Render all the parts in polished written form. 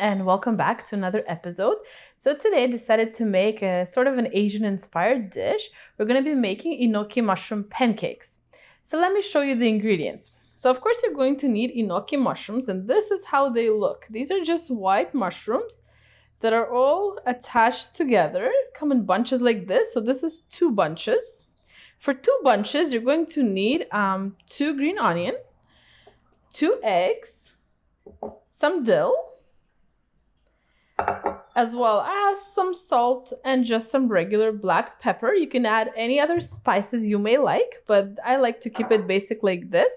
and welcome back to another episode. So today I decided to make a sort of an Asian inspired dish. We're going to be making Enoki Mushroom Pancakes. So let me show you the ingredients. So of course you're going to need Enoki mushrooms, and this is how they look. These are just white mushrooms that are all attached together, come in bunches like this. So this is 2 bunches. For 2 bunches, you're going to need 2 green onion, 2 eggs, some dill, as well as some salt and just some regular black pepper. You can add any other spices you may like, but I like to keep it basic like this.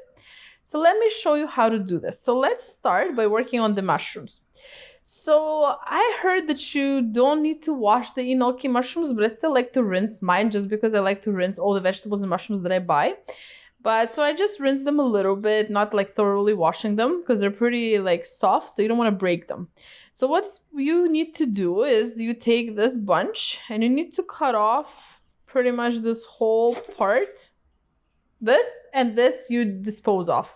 So let me show you how to do this. So let's start by working on the mushrooms. So I heard that you don't need to wash the enoki mushrooms, but I still like to rinse mine just because I like to rinse all the vegetables and mushrooms that I buy. But so I just rinse them a little bit, not like thoroughly washing them because they're pretty like soft, so you don't want to break them. So what you need to do is you take this bunch and you need to cut off pretty much this whole part. This and this you dispose of.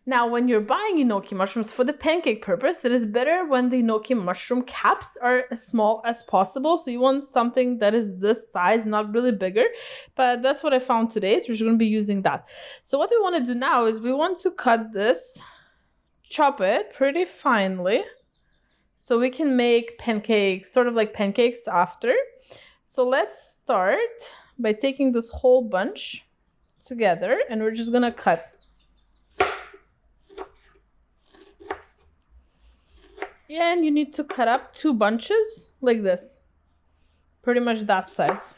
Now, when you're buying enoki mushrooms for the pancake purpose, it is better when the enoki mushroom caps are as small as possible. So you want something that is this size, not really bigger. But that's what I found today, so we're going to be using that. So what we want to do now is we want to cut this, chop it pretty finely, so we can make pancakes, sort of like pancakes after. So let's start by taking this whole bunch together, and we're just going to cut. And you need to cut up 2 bunches like this, pretty much that size.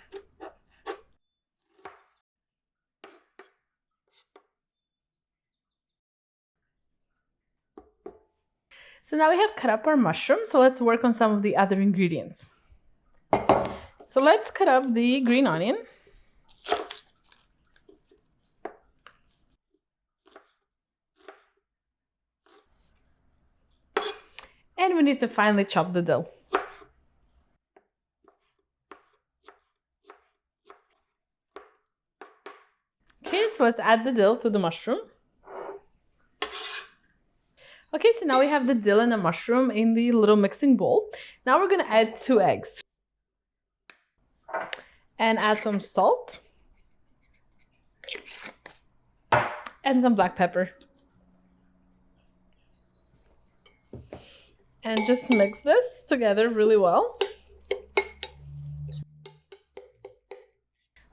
So now we have cut up our mushrooms, so let's work on some of the other ingredients. So let's cut up the green onion. And we need to finely chop the dill. Okay, so let's add the dill to the mushroom. Okay, so now we have the dill and the mushroom in the little mixing bowl. Now we're going to add 2 eggs. And add some salt. And some black pepper. And just mix this together really well.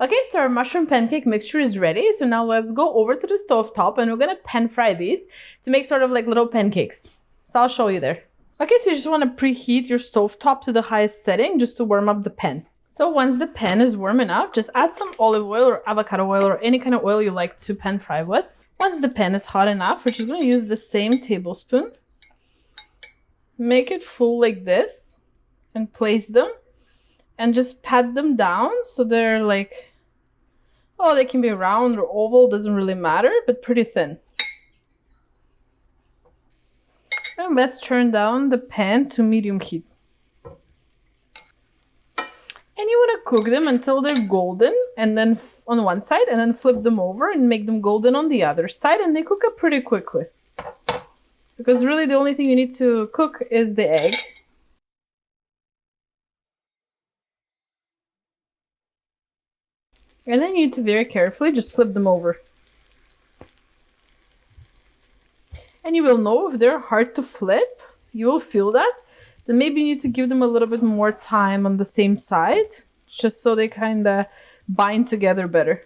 Okay, so our mushroom pancake mixture is ready. So now let's go over to the stove top and we're gonna pan fry these to make sort of like little pancakes. So I'll show you there. Okay, so you just wanna preheat your stove top to the highest setting just to warm up the pan. So once the pan is warm enough, just add some olive oil or avocado oil or any kind of oil you like to pan fry with. Once the pan is hot enough, we're just gonna use the same tablespoon. Make it full like this and place them and just pat them down so they're like, oh, they can be round or oval, doesn't really matter, but pretty thin. And let's turn down the pan to medium heat. And you want to cook them until they're golden, and then on one side, and then flip them over and make them golden on the other side, and they cook up pretty quickly. Because really the only thing you need to cook is the egg. And then you need to very carefully just flip them over. And you will know if they're hard to flip, you will feel that. Then maybe you need to give them a little bit more time on the same side, just so they kind of bind together better.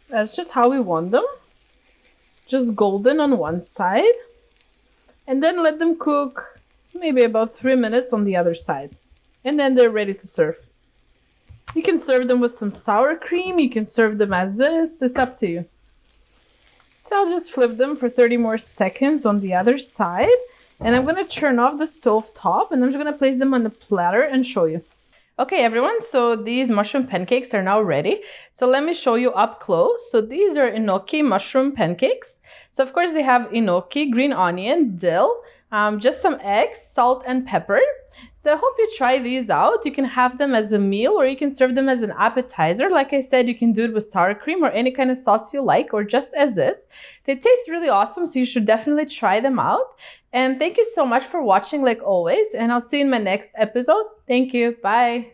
That's just how we want them. Just golden on one side. And then let them cook maybe about 3 minutes on the other side. And then they're ready to serve. You can serve them with some sour cream. You can serve them as this. It's up to you. So I'll just flip them for 30 more seconds on the other side. And I'm going to turn off the stove top. And I'm just going to place them on the platter and show you. Okay, everyone, so these mushroom pancakes are now ready. So let me show you up close. So these are enoki mushroom pancakes. So of course they have enoki, green onion, dill, just some eggs, salt, and pepper. So I hope you try these out. You can have them as a meal or you can serve them as an appetizer. Like I said, you can do it with sour cream or any kind of sauce you like or just as is. They taste really awesome, so you should definitely try them out. And thank you so much for watching like always, and I'll see you in my next episode. Thank you. Bye.